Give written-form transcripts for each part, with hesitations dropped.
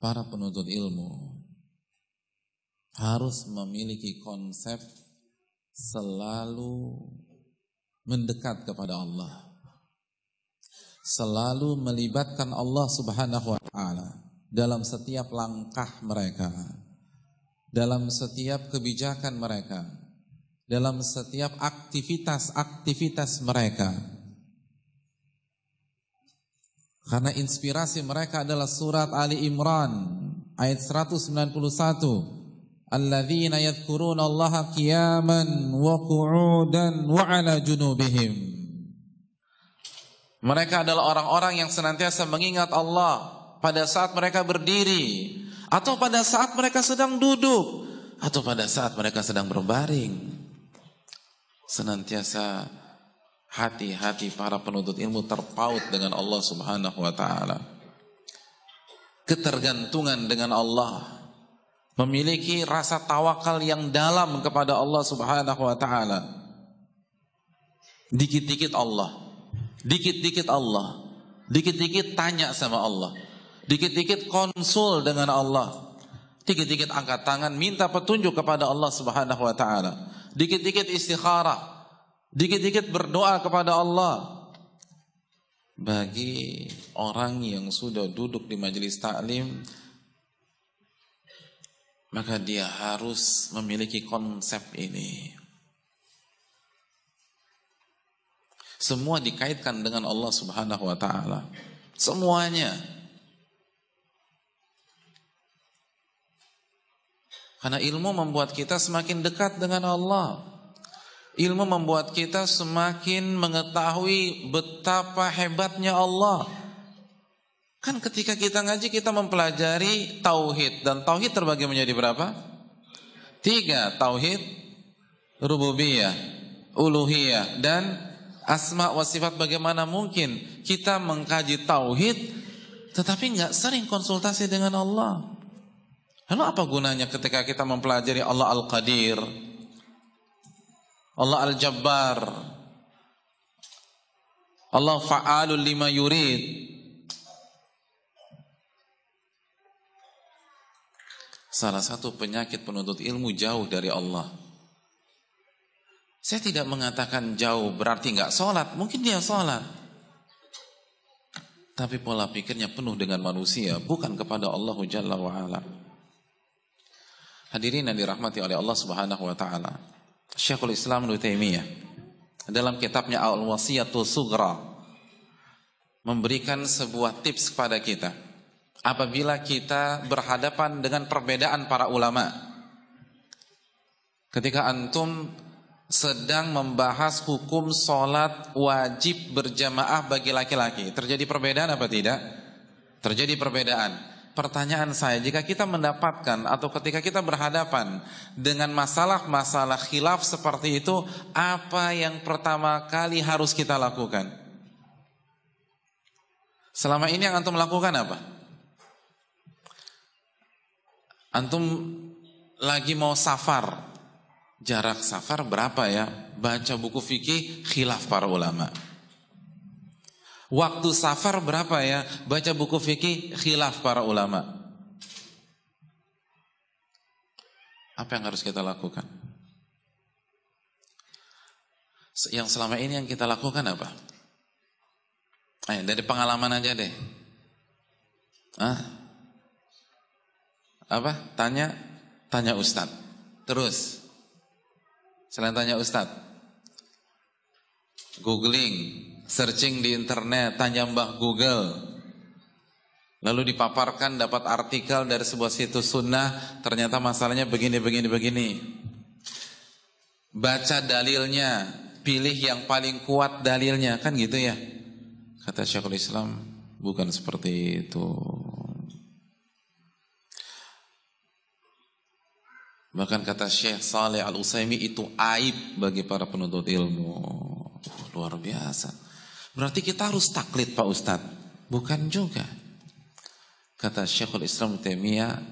para penuntut ilmu harus memiliki konsep selalu mendekat kepada Allah, selalu melibatkan Allah Subhanahu wa ta'ala dalam setiap langkah mereka, dalam setiap kebijakan mereka, dalam setiap aktivitas-aktivitas mereka. Karena inspirasi mereka adalah surat Ali Imran ayat 191. Alladzina yadhkuruna Allaha qiyaman wa qu'udan wa 'ala junubihim. Mereka adalah orang-orang yang senantiasa mengingat Allah pada saat mereka berdiri, atau pada saat mereka sedang duduk, atau pada saat mereka sedang berbaring. Senantiasa hati-hati para penuntut ilmu terpaut dengan Allah Subhanahu wa ta'ala. Ketergantungan dengan Allah, memiliki rasa tawakal yang dalam kepada Allah Subhanahu wa ta'ala. Dikit-dikit Allah, dikit-dikit Allah, dikit-dikit tanya sama Allah, dikit-dikit konsul dengan Allah, dikit-dikit angkat tangan minta petunjuk kepada Allah Subhanahu wa ta'ala, dikit-dikit istikharah, dikit-dikit berdoa kepada Allah. Bagi orang yang sudah duduk di majelis taklim, maka dia harus memiliki konsep ini. Semua dikaitkan dengan Allah Subhanahu wa ta'ala, semuanya. Karena ilmu membuat kita semakin dekat dengan Allah. Ilmu membuat kita semakin mengetahui betapa hebatnya Allah. Kan ketika kita ngaji, kita mempelajari tauhid, dan tauhid terbagi menjadi berapa? 3, tauhid rububiyah, uluhiyah, dan asma wa sifat. Bagaimana mungkin kita mengkaji tauhid tetapi nggak sering konsultasi dengan Allah? Lalu apa gunanya ketika kita mempelajari Allah Al-Qadir, Allah Al-Jabbar, Allah Fa'alul lima yurid? Salah satu penyakit penuntut ilmu jauh dari Allah. Saya tidak mengatakan jauh berarti nggak sholat. Mungkin dia sholat, tapi pola pikirnya penuh dengan manusia, bukan kepada Allah Jalla wa'ala. Hadirin yang dirahmati oleh Allah Subhanahu wa ta'ala, Syekhul Islam Ibnu Taimiyah dalam kitabnya Al-Wasiyatul Sughra memberikan sebuah tips kepada kita. Apabila kita berhadapan dengan perbedaan para ulama, ketika antum sedang membahas hukum sholat wajib berjamaah bagi laki-laki, terjadi perbedaan apa tidak? Terjadi perbedaan. Pertanyaan saya, jika kita mendapatkan atau ketika kita berhadapan dengan masalah-masalah khilaf seperti itu, apa yang pertama kali harus kita lakukan? Selama ini yang antum lakukan apa? Antum lagi mau safar, jarak safar berapa ya? Baca buku fikih, khilaf para ulama. Waktu safar berapa ya? Baca buku fikih, khilaf para ulama. Apa yang harus kita lakukan? Yang selama ini yang kita lakukan apa? Dari pengalaman aja deh. Apa? Tanya Ustadz. Terus selain tanya Ustadz, googling, searching di internet, tanya Mbah Google, lalu dipaparkan dapat artikel dari sebuah situs sunnah, ternyata masalahnya begini. Baca dalilnya, pilih yang paling kuat dalilnya, kan gitu ya. Kata Syekhul Islam, bukan seperti itu. Bahkan kata Syekh Saleh Al-Utsaimin, itu aib bagi para penuntut ilmu. Luar biasa. Berarti kita harus taklid Pak Ustadz? Bukan juga. Kata Syekhul Islam Taimiyah,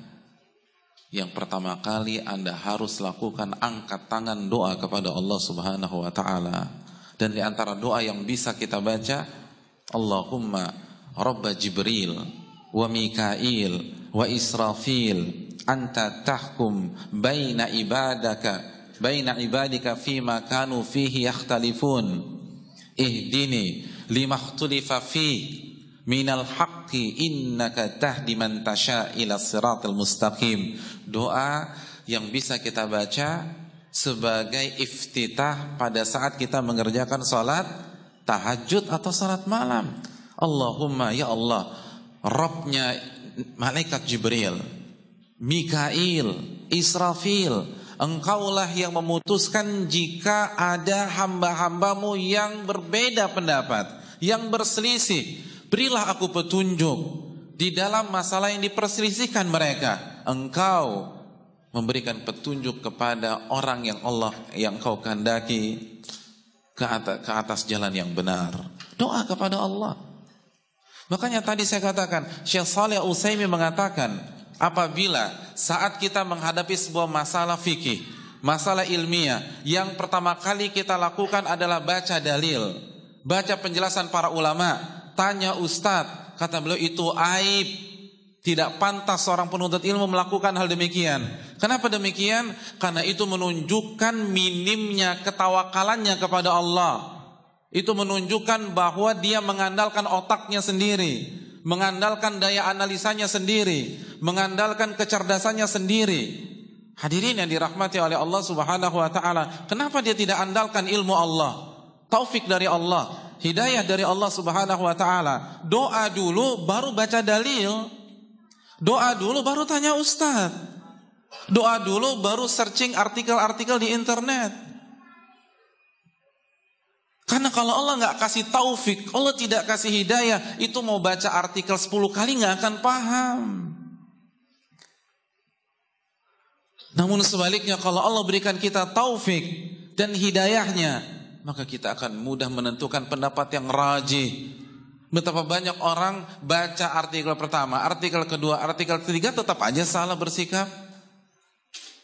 yang pertama kali Anda harus lakukan angkat tangan doa kepada Allah Subhanahu wa ta'ala. Dan di antara doa yang bisa kita baca, Allahumma Rabba Jibril wa Mikail wa Israfil anta tahkum baina ibadika fima kanu fihi yakhtalifun ihdini lima ikhtulifa fi minal haqqi innaka tahdi man tasha ila siratal mustaqim. Doa yang bisa kita baca sebagai iftitah pada saat kita mengerjakan salat tahajud atau salat malam. Allahumma, ya Allah, Rabbnya malaikat Jibril, Mikail, Israfil, Engkaulah yang memutuskan jika ada hamba-hambamu yang berbeda pendapat, yang berselisih. Berilah aku petunjuk di dalam masalah yang diperselisihkan mereka. Engkau memberikan petunjuk kepada orang yang Engkau kehendaki ke atas jalan yang benar. Doa kepada Allah. Makanya tadi saya katakan, Syekh Shalih Al-Utsaimin mengatakan, apabila saat kita menghadapi sebuah masalah fikih, masalah ilmiah, yang pertama kali kita lakukan adalah baca dalil, baca penjelasan para ulama, tanya ustadz, kata beliau itu aib, tidak pantas seorang penuntut ilmu melakukan hal demikian. Kenapa demikian? Karena itu menunjukkan minimnya ketawakalannya kepada Allah. Itu menunjukkan bahwa dia mengandalkan otaknya sendiri, mengandalkan daya analisanya sendiri, mengandalkan kecerdasannya sendiri. Hadirin yang dirahmati oleh Allah Subhanahu wa taala, kenapa dia tidak andalkan ilmu Allah, taufik dari Allah, hidayah dari Allah Subhanahu wa taala? Doa dulu baru baca dalil. Doa dulu baru tanya ustaz. Doa dulu baru searching artikel-artikel di internet. Karena kalau Allah nggak kasih taufik, Allah tidak kasih hidayah, itu mau baca artikel 10 kali nggak akan paham. Namun sebaliknya, kalau Allah berikan kita taufik dan hidayahnya, maka kita akan mudah menentukan pendapat yang rajih. Betapa banyak orang baca artikel pertama, artikel kedua, artikel ketiga tetap aja salah bersikap.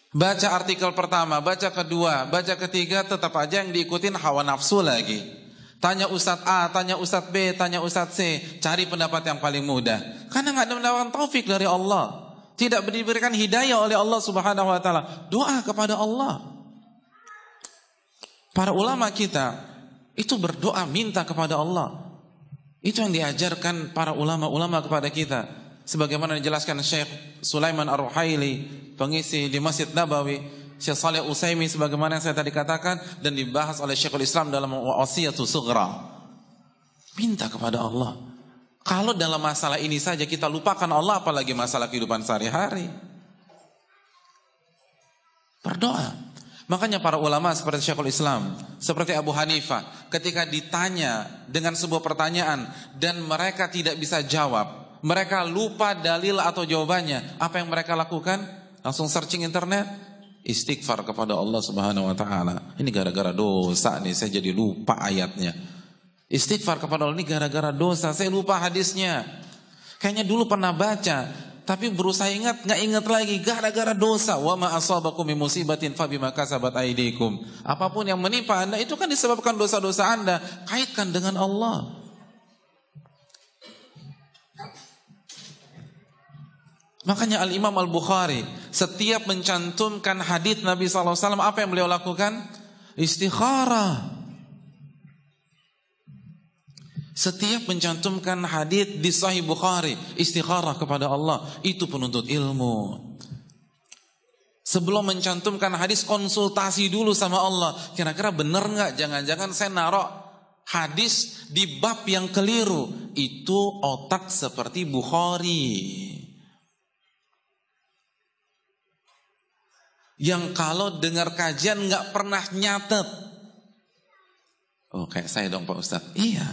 Baca artikel pertama, baca kedua, baca ketiga, tetap aja yang diikutin hawa nafsu lagi. Tanya Ustadz A, tanya Ustadz B, tanya Ustadz C, cari pendapat yang paling mudah. Karena nggak ada mendapatkan taufik dari Allah, tidak diberikan hidayah oleh Allah Subhanahu Wa Taala. Doa kepada Allah. Para ulama kita itu berdoa minta kepada Allah. Itu yang diajarkan para ulama-ulama kepada kita. Sebagaimana dijelaskan Syekh Sulaiman Ar-Ruhaili, pengisi di Masjid Nabawi, Syekh Shalih Al-Utsaimin sebagaimana yang saya tadi katakan, dan dibahas oleh Syekhul Islam dalam Wasiyatus Sughra. Minta kepada Allah. Kalau dalam masalah ini saja kita lupakan Allah, apalagi masalah kehidupan sehari-hari. Berdoa. Makanya para ulama seperti Syekhul Islam, seperti Abu Hanifah, ketika ditanya dengan sebuah pertanyaan dan mereka tidak bisa jawab, mereka lupa dalil atau jawabannya, apa yang mereka lakukan? Langsung searching internet, istighfar kepada Allah Subhanahu wa taala. Ini gara-gara dosa nih saya jadi lupa ayatnya. Istighfar kepada Allah, ini gara-gara dosa saya lupa hadisnya. Kayaknya dulu pernah baca, tapi berusaha ingat, nggak ingat lagi, gara-gara dosa. Wa ma asabakum min musibatin fa bima kasabat aydikum. Apapun yang menimpa Anda itu kan disebabkan dosa-dosa Anda. Kaitkan dengan Allah. Makanya Al-Imam Al-Bukhari setiap mencantumkan hadits Nabi SAW, apa yang beliau lakukan? Istikharah. Setiap mencantumkan hadits di Sahih Bukhari, istikharah kepada Allah. Itu penuntut ilmu. Sebelum mencantumkan hadis, konsultasi dulu sama Allah. Kira-kira benar nggak? Jangan-jangan saya naruh hadis di bab yang keliru. Itu otak seperti Bukhari, yang kalau dengar kajian nggak pernah nyatet. Oh, kayak saya dong Pak Ustadz. Iya.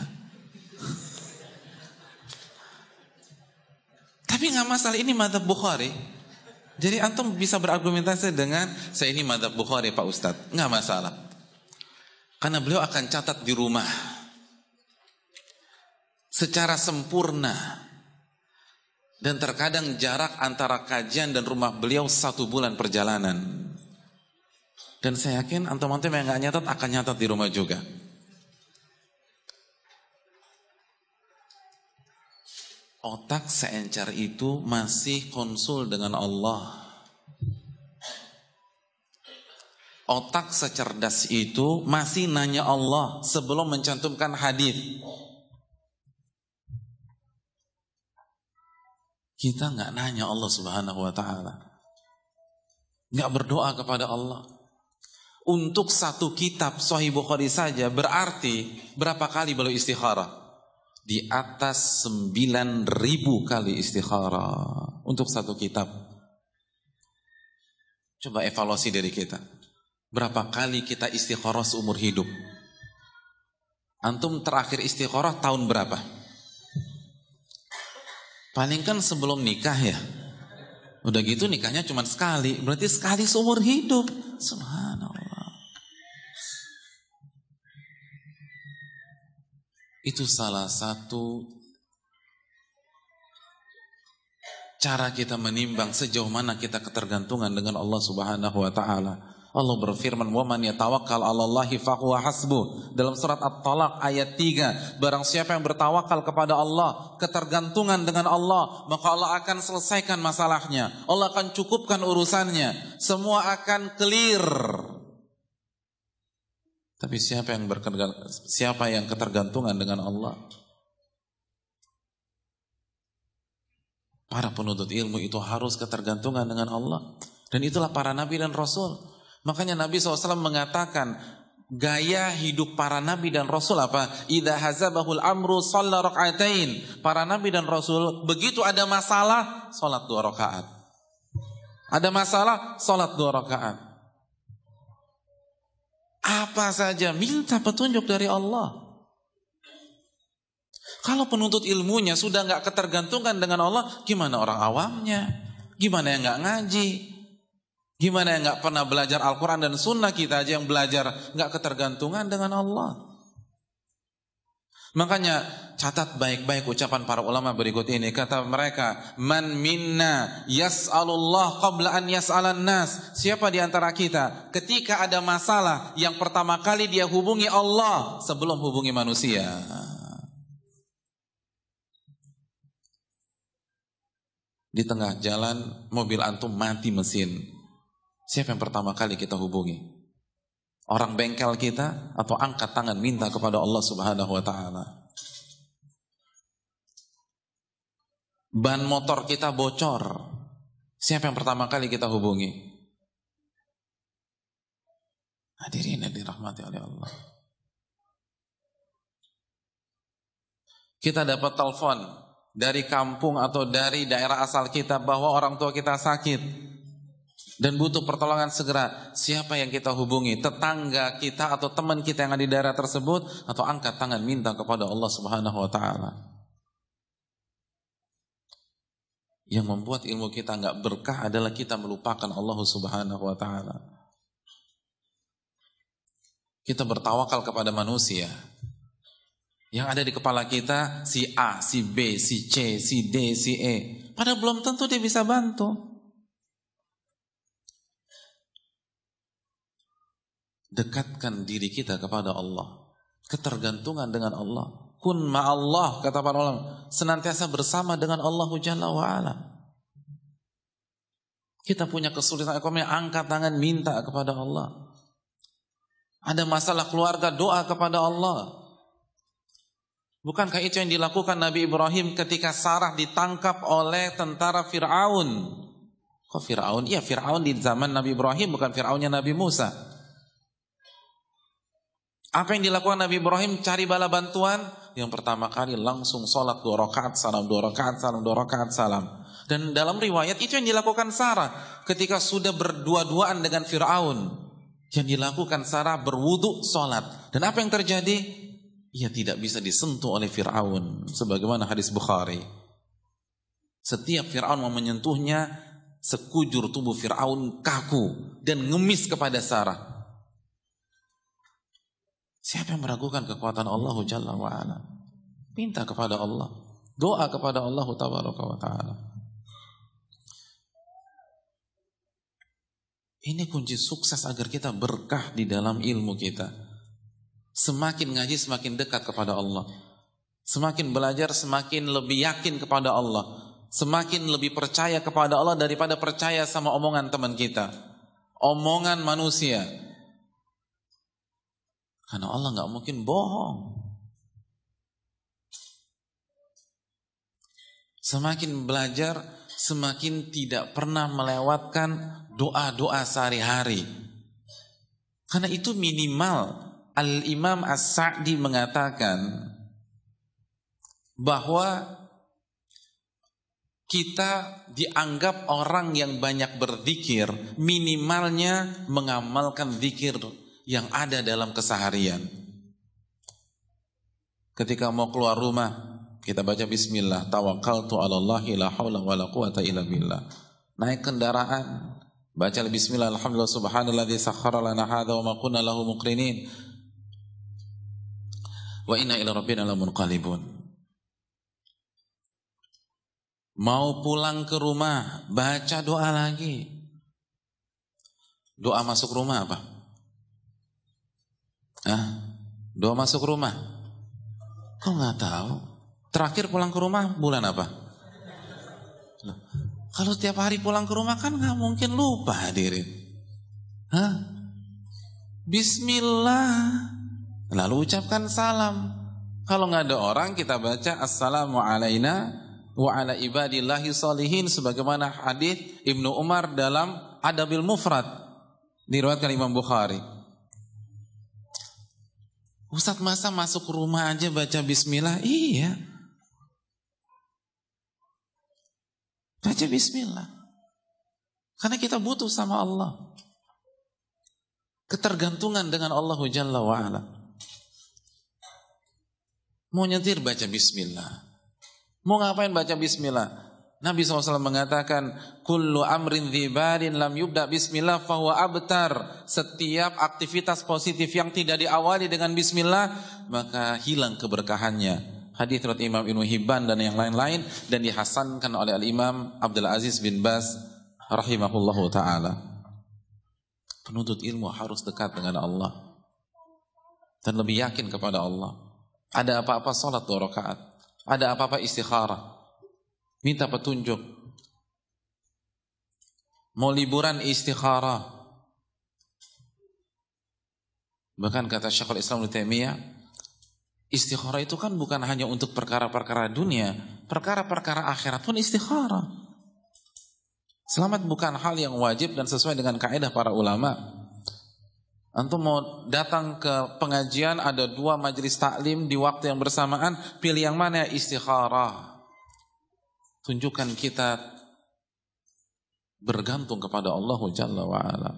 Tapi nggak masalah, ini madzhab Bukhari. Jadi antum bisa berargumentasi dengan saya ini madzhab Bukhari Pak Ustadz, nggak masalah. Karena beliau akan catat di rumah secara sempurna. Dan terkadang jarak antara kajian dan rumah beliau 1 bulan perjalanan. Dan saya yakin antum-antum yang gak nyatat akan nyatat di rumah juga. Otak seencer itu masih konsul dengan Allah. Otak secerdas itu masih nanya Allah sebelum mencantumkan hadis. Kita nggak nanya Allah Subhanahu wa Ta'ala, nggak berdoa kepada Allah. Untuk satu kitab Sahih Bukhari saja berarti berapa kali beliau istikharah? Di atas 9.000 kali istikharah untuk satu kitab. Coba evaluasi diri kita. Berapa kali kita istikharah seumur hidup? Antum terakhir istikharah tahun berapa? Paling kan sebelum nikah ya. Udah gitu nikahnya cuma sekali. Berarti sekali seumur hidup. Subhanallah. Itu salah satu cara kita menimbang sejauh mana kita ketergantungan dengan Allah Subhanahu wa Ta'ala. Allah berfirman, "Wa man yatawakkal 'alallahi fahuwa hasbuh." Dalam surat At-Talaq ayat 3, barang siapa yang bertawakal kepada Allah, ketergantungan dengan Allah, maka Allah akan selesaikan masalahnya. Allah akan cukupkan urusannya. Semua akan clear. Tapi siapa yang ketergantungan dengan Allah? Para penuntut ilmu itu harus ketergantungan dengan Allah. Dan itulah para nabi dan rasul. Makanya Nabi SAW mengatakan gaya hidup para nabi dan rasul apa? Idza hazabahul amru shalla rak'atain. Para nabi dan rasul begitu ada masalah, salat 2 rakaat. Ada masalah, salat 2 rakaat. Apa saja minta petunjuk dari Allah. Kalau penuntut ilmunya sudah nggak ketergantungan dengan Allah, gimana orang awamnya? Gimana yang nggak ngaji? Gimana yang nggak pernah belajar Al-Quran dan Sunnah? Kita aja yang belajar nggak ketergantungan dengan Allah. Makanya catat baik-baik ucapan para ulama berikut ini. Kata mereka, "Man minna yas'alullah qabla an yas'alan nas." Siapa di antara kita ketika ada masalah yang pertama kali dia hubungi Allah sebelum hubungi manusia? Di tengah jalan mobil antum mati mesin. Siapa yang pertama kali kita hubungi? Orang bengkel kita atau angkat tangan minta kepada Allah Subhanahu wa Ta'ala? Ban motor kita bocor. Siapa yang pertama kali kita hubungi? Hadirin yang dirahmati oleh Allah. Kita dapat telepon dari kampung atau dari daerah asal kita bahwa orang tua kita sakit dan butuh pertolongan segera. Siapa yang kita hubungi? Tetangga kita atau teman kita yang ada di daerah tersebut, atau angkat tangan minta kepada Allah Subhanahu wa Ta'ala? Yang membuat ilmu kita nggak berkah adalah kita melupakan Allah Subhanahu wa Ta'ala. Kita bertawakal kepada manusia. Yang ada di kepala kita si A, si B, si C, si D, si E. Padahal belum tentu dia bisa bantu. Dekatkan diri kita kepada Allah. Ketergantungan dengan Allah. Kun ma'allah, kata para ulama. Senantiasa bersama dengan Allah Jalla wa'ala. Kita punya kesulitan ekonomi, angkat tangan minta kepada Allah. Ada masalah keluarga, doa kepada Allah. Bukankah itu yang dilakukan Nabi Ibrahim ketika Sarah ditangkap oleh tentara Fir'aun? Kok Fir'aun? Iya, Fir'aun di zaman Nabi Ibrahim, bukan Fir'aunnya Nabi Musa. Apa yang dilakukan Nabi Ibrahim? Cari bala bantuan. Yang pertama kali langsung sholat 2 rakaat salam, 2 rakaat salam, 2 rakaat salam. Dan dalam riwayat itu yang dilakukan Sarah ketika sudah berdua-duaan dengan Fir'aun. Yang dilakukan Sarah berwudu sholat. Dan apa yang terjadi? Ia tidak bisa disentuh oleh Fir'aun. Sebagaimana hadis Bukhari. Setiap Fir'aun mau menyentuhnya, sekujur tubuh Fir'aun kaku dan ngemis kepada Sarah. Siapa yang meragukan kekuatan Allah Jalla wa'ala? Minta kepada Allah. Doa kepada Allah Tabaraka wa Ta'ala. Ini kunci sukses agar kita berkah di dalam ilmu kita. Semakin ngaji semakin dekat kepada Allah. Semakin belajar, semakin lebih yakin kepada Allah, semakin lebih percaya kepada Allah daripada percaya sama omongan teman kita, omongan manusia. Karena Allah nggak mungkin bohong. Semakin belajar, semakin tidak pernah melewatkan doa-doa sehari-hari. Karena itu minimal. Al-Imam As-Sa'di mengatakan bahwa kita dianggap orang yang banyak berzikir, minimalnya mengamalkan zikir yang ada dalam keseharian. Ketika mau keluar rumah, kita baca bismillah, tawakkaltu 'alallahi la haula wala quwata illa billah. Naik kendaraan, baca bismillah, alhamdulillah subhanalladzi sakhkhara lana hadza wa ma kunna lahu muqrinin wa inna ila rabbina lamunqalibun. Mau pulang ke rumah, baca doa lagi. Doa masuk rumah apa? Doa masuk rumah. Kok nggak tahu? Terakhir pulang ke rumah bulan apa? Kalau tiap hari pulang ke rumah kan nggak mungkin lupa hadirin. Bismillah. Lalu ucapkan salam. Kalau nggak ada orang, kita baca assalamu alaina wa ala ibadillahi sholihin, sebagaimana hadis Ibnu Umar dalam Adabil Mufrad diriwayatkan Imam Bukhari. Ustaz, masa masuk rumah aja baca bismillah? Iya, baca bismillah karena kita butuh sama Allah, ketergantungan dengan Allah Jalla wa'ala. Mau nyetir baca bismillah, mau ngapain baca bismillah. Nabi SAW mengatakan, kullu amrin dzibarin lam yubda bismillah fahuwa abtar. Setiap aktivitas positif yang tidak diawali dengan bismillah, maka hilang keberkahannya. Hadis riwayat Imam Ibnu Hibban dan yang lain-lain, dan dihasankan oleh Al-Imam Abdul Aziz bin Baz rahimahullahu ta'ala. Penuntut ilmu harus dekat dengan Allah dan lebih yakin kepada Allah. Ada apa-apa salat 2 rakaat, ada apa-apa istikharah, minta petunjuk. Mau liburan istikharah. Bahkan kata Syekhul Islam Ibnu Taimiyah, istikharah itu kan bukan hanya untuk perkara-perkara dunia, perkara-perkara akhirat pun istikharah. Selamat bukan hal yang wajib dan sesuai dengan kaidah para ulama. Antum mau datang ke pengajian, ada 2 majelis taklim di waktu yang bersamaan, pilih yang mana? Istikharah. Tunjukkan kita bergantung kepada Allah Jalla wa'ala.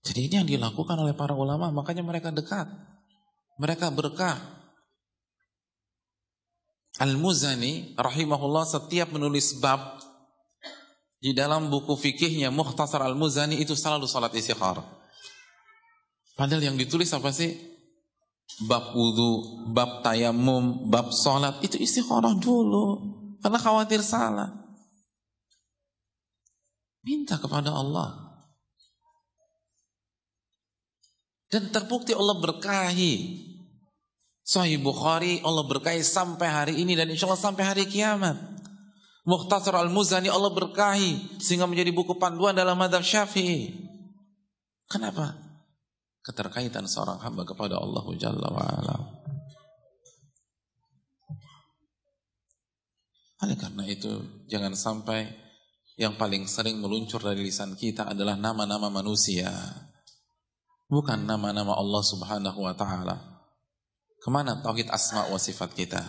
Jadi ini yang dilakukan oleh para ulama, makanya mereka dekat, mereka berkah. Al-Muzani rahimahullah setiap menulis bab di dalam buku fikihnya Mukhtasar Al-Muzani itu selalu salat istikharah. Padahal yang ditulis apa sih? Bab wudu, bab tayamum, bab salat, itu istikharah dulu karena khawatir salah. Minta kepada Allah. Dan terbukti Allah berkahi. Sahih Bukhari Allah berkahi sampai hari ini dan insya Allah sampai hari kiamat. Mukhtasar Al-Muzani Allah berkahi sehingga menjadi buku panduan dalam mazhab Syafi'i. Kenapa? Keterkaitan seorang hamba kepada Allah Jalla wa'ala. Oleh karena itu, jangan sampai yang paling sering meluncur dari lisan kita adalah nama-nama manusia, bukan nama-nama Allah Subhanahu wa ta'ala. Kemana tauhid asma wa sifat kita?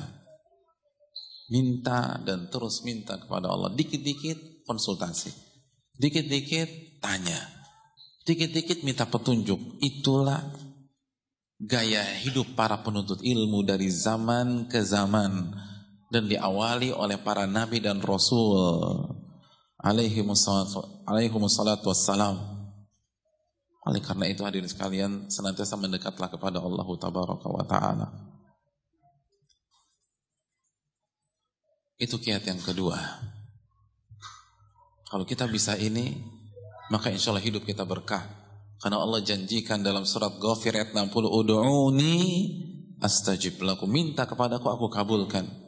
Minta dan terus minta kepada Allah. Dikit-dikit konsultasi, dikit-dikit tanya, dikit-dikit minta petunjuk. Itulah gaya hidup para penuntut ilmu dari zaman ke zaman, dan diawali oleh para nabi dan rasul alaihimussalatu wassalam. Oleh karena itu hadirin sekalian, senantiasa mendekatlah kepada Allah tabaraka wa ta'ala. Itu kiat yang kedua. Kalau kita bisa ini, maka insya Allah hidup kita berkah. Karena Allah janjikan dalam surat Ghafir ayat 60, Udu'uni astajib lakum, minta kepadaku aku kabulkan.